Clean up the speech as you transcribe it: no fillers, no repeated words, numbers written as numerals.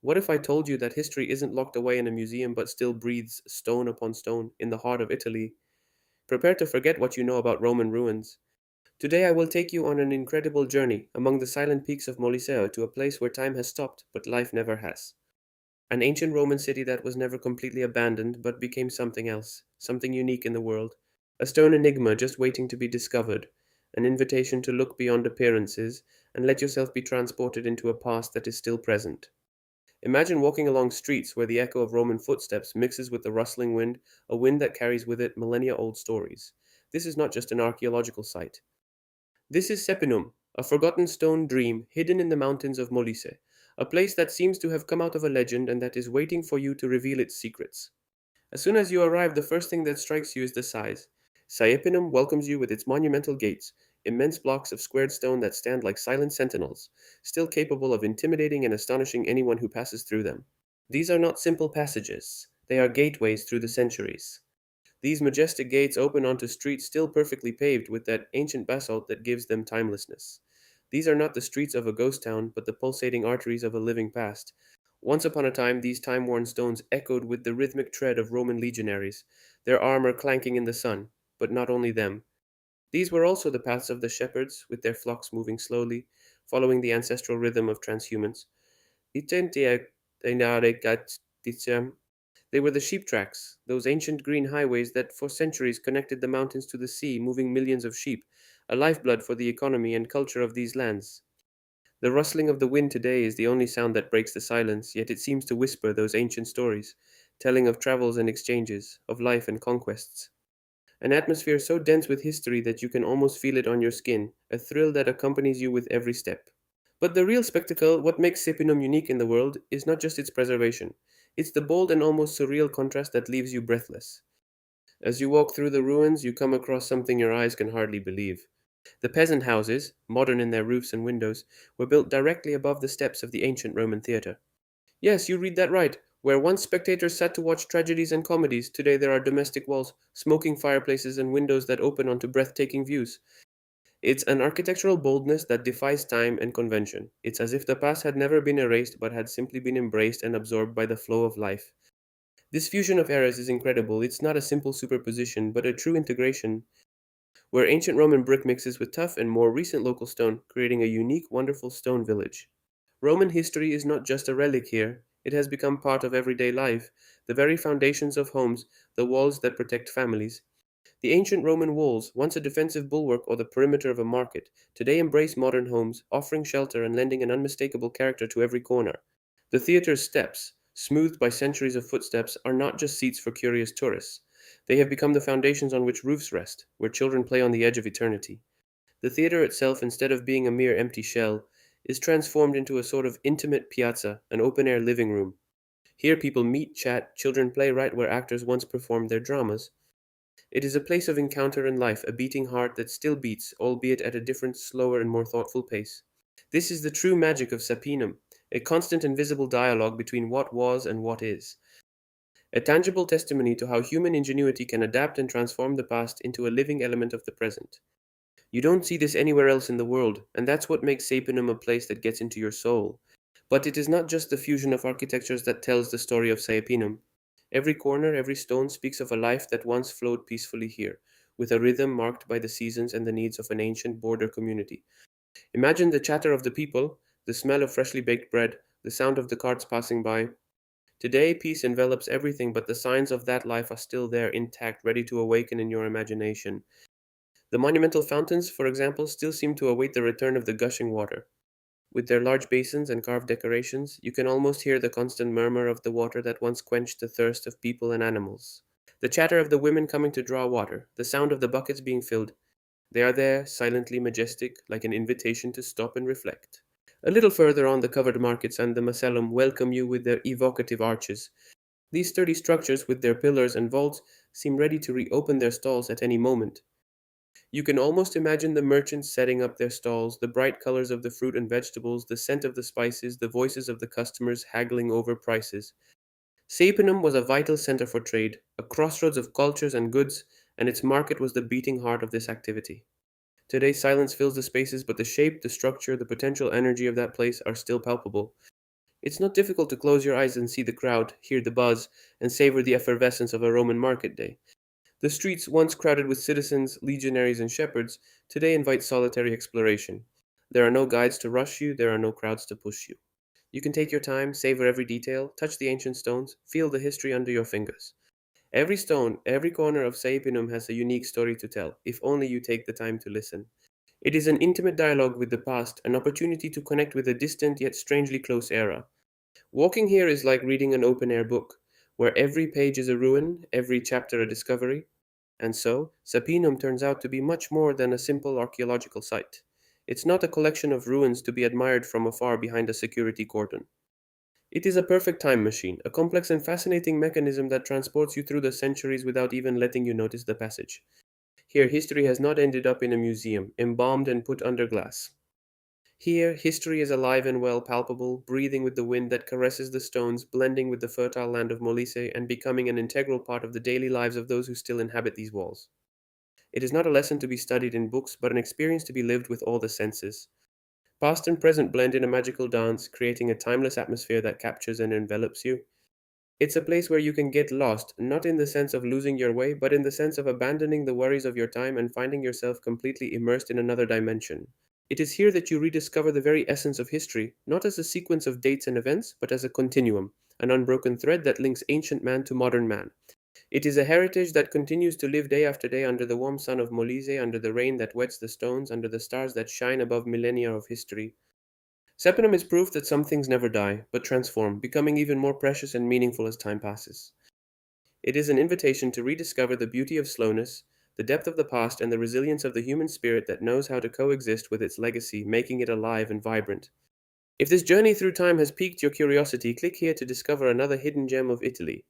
What if I told you that history isn't locked away in a museum but still breathes stone upon stone in the heart of Italy? Prepare to forget what you know about Roman ruins. Today I will take you on an incredible journey among the silent peaks of Moliseo to a place where time has stopped but life never has. An ancient Roman city that was never completely abandoned but became something else, something unique in the world. A stone enigma just waiting to be discovered, an invitation to look beyond appearances and let yourself be transported into a past that is still present. Imagine walking along streets where the echo of Roman footsteps mixes with the rustling wind, a wind that carries with it millennia old stories. This is not just an archaeological site. This is Saepinum, a forgotten stone dream hidden in the mountains of Molise, a place that seems to have come out of a legend and that is waiting for you to reveal its secrets. As soon as you arrive, the first thing that strikes you is the size. Saepinum welcomes you with its monumental gates, immense blocks of squared stone that stand like silent sentinels, still capable of intimidating and astonishing anyone who passes through them. These are not simple passages, they are gateways through the centuries. These majestic gates open onto streets still perfectly paved with that ancient basalt that gives them timelessness. These are not the streets of a ghost town, but the pulsating arteries of a living past. Once upon a time, these time worn stones echoed with the rhythmic tread of Roman legionaries, their armor clanking in the sun. But not only them. These were also the paths of the shepherds, with their flocks moving slowly, following the ancestral rhythm of transhumance. They were the sheep tracks, those ancient green highways that for centuries connected the mountains to the sea, moving millions of sheep, a lifeblood for the economy and culture of these lands. The rustling of the wind today is the only sound that breaks the silence, yet it seems to whisper those ancient stories, telling of travels and exchanges, of life and conquests. An atmosphere so dense with history that you can almost feel it on your skin, a thrill that accompanies you with every step. But the real spectacle, what makes Sepinum unique in the world, is not just its preservation. It's the bold and almost surreal contrast that leaves you breathless. As you walk through the ruins, you come across something your eyes can hardly believe. The peasant houses, modern in their roofs and windows, were built directly above the steps of the ancient Roman theatre. Yes, you read that right. Where once spectators sat to watch tragedies and comedies, today there are domestic walls, smoking fireplaces, and windows that open onto breathtaking views. It's an architectural boldness that defies time and convention. It's as if the past had never been erased but had simply been embraced and absorbed by the flow of life. This fusion of eras is incredible. It's not a simple superposition, but a true integration, where ancient Roman brick mixes with tough and more recent local stone, creating a unique, wonderful stone village. Roman history is not just a relic here, it has become part of everyday life, the very foundations of homes, the walls that protect families. The ancient Roman walls, once a defensive bulwark or the perimeter of a market, today embrace modern homes, offering shelter and lending an unmistakable character to every corner. The theater's steps, smoothed by centuries of footsteps, are not just seats for curious tourists. They have become the foundations on which roofs rest, where children play on the edge of eternity. The theater itself, instead of being a mere empty shell, is transformed into a sort of intimate piazza, an open air living room. Here people meet, chat, children play right where actors once performed their dramas. It is a place of encounter and life, a beating heart that still beats, albeit at a different, slower, and more thoughtful pace. This is the true magic of Sapinum, a constant and visible dialogue between what was and what is, a tangible testimony to how human ingenuity can adapt and transform the past into a living element of the present. You don't see this anywhere else in the world, and that's what makes Sapinum a place that gets into your soul. But it is not just the fusion of architectures that tells the story of Saepinum. Every corner, every stone speaks of a life that once flowed peacefully here, with a rhythm marked by the seasons and the needs of an ancient border community. Imagine the chatter of the people, the smell of freshly baked bread, the sound of the carts passing by. Today, peace envelops everything, but the signs of that life are still there, intact, ready to awaken in your imagination. The monumental fountains, for example, still seem to await the return of the gushing water. With their large basins and carved decorations, you can almost hear the constant murmur of the water that once quenched the thirst of people and animals. The chatter of the women coming to draw water, the sound of the buckets being filled, they are there, silently majestic, like an invitation to stop and reflect. A little further on, the covered markets and the macellum welcome you with their evocative arches. These sturdy structures, with their pillars and vaults, seem ready to reopen their stalls at any moment. You can almost imagine the merchants setting up their stalls, the bright colors of the fruit and vegetables, the scent of the spices, the voices of the customers haggling over prices. Sapenham was a vital center for trade, a crossroads of cultures and goods, and its market was the beating heart of this activity. Today, silence fills the spaces, but the shape, the structure, the potential energy of that place are still palpable. It's not difficult to close your eyes and see the crowd, hear the buzz, and savor the effervescence of a Roman market day. The streets, once crowded with citizens, legionaries, and shepherds, today invite solitary exploration. There are no guides to rush you, there are no crowds to push you. You can take your time, savor every detail, touch the ancient stones, feel the history under your fingers. Every stone, every corner of Saepinum has a unique story to tell, if only you take the time to listen. It is an intimate dialogue with the past, an opportunity to connect with a distant yet strangely close era. Walking here is like reading an open air book, where every page is a ruin, every chapter a discovery. And so, Saepinum turns out to be much more than a simple archaeological site. It's not a collection of ruins to be admired from afar behind a security cordon. It is a perfect time machine, a complex and fascinating mechanism that transports you through the centuries without even letting you notice the passage. Here, history has not ended up in a museum, embalmed and put under glass. Here, history is alive and well, palpable, breathing with the wind that caresses the stones, blending with the fertile land of Molise, and becoming an integral part of the daily lives of those who still inhabit these walls. It is not a lesson to be studied in books, but an experience to be lived with all the senses. Past and present blend in a magical dance, creating a timeless atmosphere that captures and envelops you. It's a place where you can get lost, not in the sense of losing your way, but in the sense of abandoning the worries of your time and finding yourself completely immersed in another dimension. It is here that you rediscover the very essence of history, not as a sequence of dates and events, but as a continuum, an unbroken thread that links ancient man to modern man. It is a heritage that continues to live day after day under the warm sun of Molise, under the rain that wets the stones, under the stars that shine above millennia of history. Saepinum is proof that some things never die, but transform, becoming even more precious and meaningful as time passes. It is an invitation to rediscover the beauty of slowness, the depth of the past, and the resilience of the human spirit that knows how to coexist with its legacy, making it alive and vibrant. If this journey through time has piqued your curiosity, click here to discover another hidden gem of Italy.